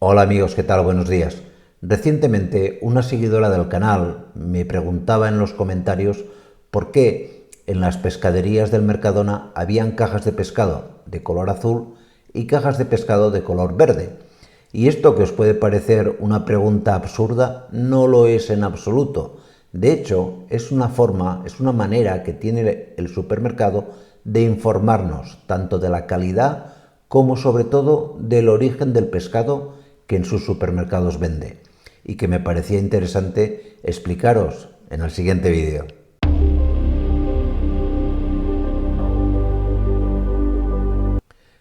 Hola amigos, ¿qué tal? Buenos días. Recientemente una seguidora del canal me preguntaba en los comentarios por qué en las pescaderías del Mercadona habían cajas de pescado de color azul y cajas de pescado de color verde. Y esto que os puede parecer una pregunta absurda, no lo es en absoluto. De hecho, es una manera que tiene el supermercado de informarnos tanto de la calidad como sobre todo del origen del pescado que en sus supermercados vende, y que me parecía interesante explicaros en el siguiente vídeo.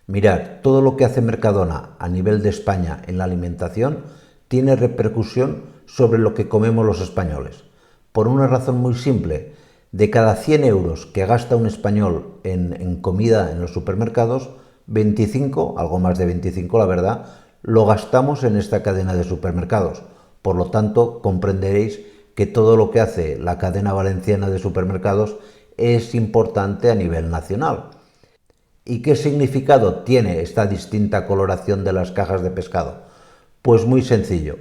Mirad, todo lo que hace Mercadona a nivel de España en la alimentación tiene repercusión sobre lo que comemos los españoles. Por una razón muy simple: de cada 100 euros que gasta un español en comida en los supermercados, 25, algo más de 25 la verdad, lo gastamos en esta cadena de supermercados. Por lo tanto, comprenderéis que todo lo que hace la cadena valenciana de supermercados es importante a nivel nacional. ¿Y qué significado tiene esta distinta coloración de las cajas de pescado? Pues muy sencillo.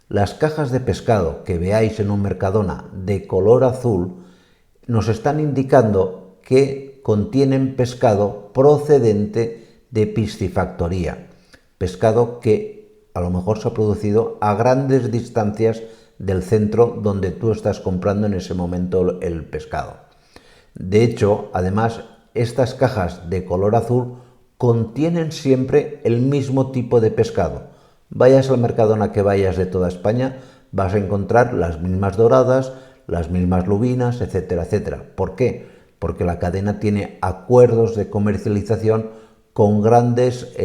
Las cajas de pescado que veáis en un Mercadona de color azul nos están indicando que contienen pescado procedente de piscifactoría. Pescado que a lo mejor se ha producido a grandes distancias del centro donde tú estás comprando en ese momento el pescado. De hecho, además, estas cajas de color azul contienen siempre el mismo tipo de pescado. Vayas al Mercadona que vayas de toda España, vas a encontrar las mismas doradas, las mismas lubinas, etcétera, etcétera. ¿Por qué? Porque la cadena tiene acuerdos de comercialización con grandes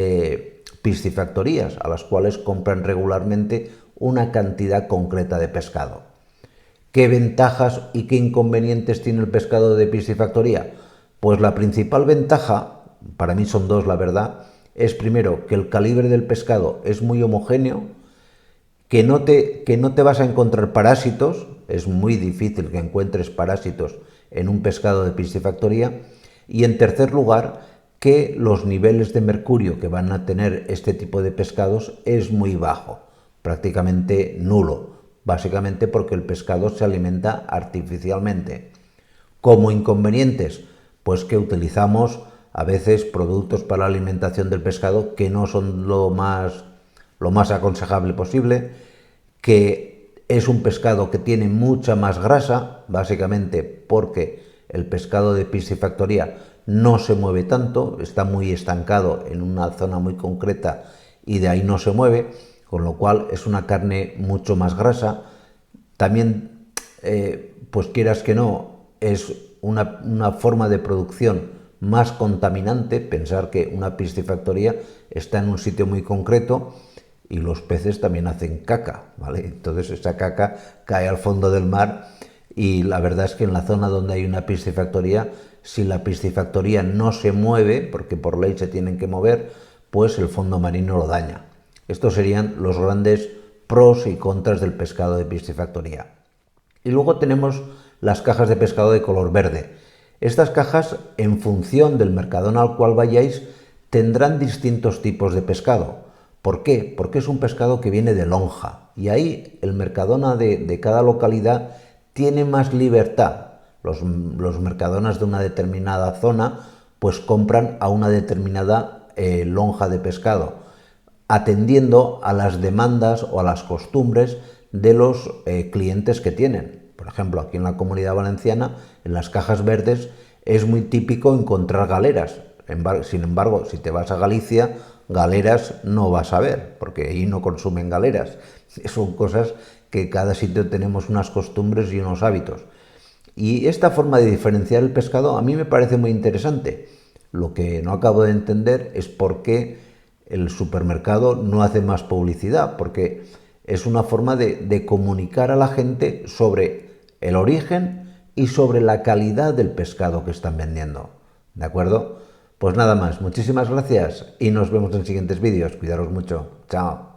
piscifactorías, a las cuales compran regularmente una cantidad concreta de pescado. ¿Qué ventajas y qué inconvenientes tiene el pescado de piscifactoría? Pues la principal ventaja, para mí son dos la verdad, es primero que el calibre del pescado es muy homogéneo, que no te vas a encontrar parásitos, es muy difícil que encuentres parásitos en un pescado de piscifactoría, y en tercer lugar, que los niveles de mercurio que van a tener este tipo de pescados es muy bajo, prácticamente nulo, básicamente porque el pescado se alimenta artificialmente. Como inconvenientes, pues que utilizamos a veces productos para la alimentación del pescado que no son lo más aconsejable posible, que es un pescado que tiene mucha más grasa, básicamente porque el pescado de piscifactoría no se mueve tanto, está muy estancado en una zona muy concreta y de ahí no se mueve, con lo cual es una carne mucho más grasa. También, pues quieras que no, es una forma de producción más contaminante. Pensar que una piscifactoría está en un sitio muy concreto y los peces también hacen caca, ¿vale? Entonces esa caca cae al fondo del mar y la verdad es que en la zona donde hay una piscifactoría, si la piscifactoría no se mueve, porque por ley se tienen que mover, pues el fondo marino lo daña. Estos serían los grandes pros y contras del pescado de piscifactoría. Y luego tenemos las cajas de pescado de color verde. Estas cajas, en función del Mercadona al cual vayáis, tendrán distintos tipos de pescado. ¿Por qué? Porque es un pescado que viene de lonja y ahí el Mercadona de cada localidad tiene más libertad. Los Mercadonas de una determinada zona pues compran a una determinada lonja de pescado, atendiendo a las demandas o a las costumbres de los clientes que tienen. Por ejemplo, aquí en la Comunidad Valenciana, en las cajas verdes, es muy típico encontrar galeras. Sin embargo, si te vas a Galicia, galeras no vas a ver, porque ahí no consumen galeras. Son cosas que cada sitio tenemos unas costumbres y unos hábitos. Y esta forma de diferenciar el pescado a mí me parece muy interesante. Lo que no acabo de entender es por qué el supermercado no hace más publicidad, porque es una forma de comunicar a la gente sobre el origen y sobre la calidad del pescado que están vendiendo. ¿De acuerdo? Pues nada más, muchísimas gracias y nos vemos en siguientes vídeos. Cuidaros mucho. Chao.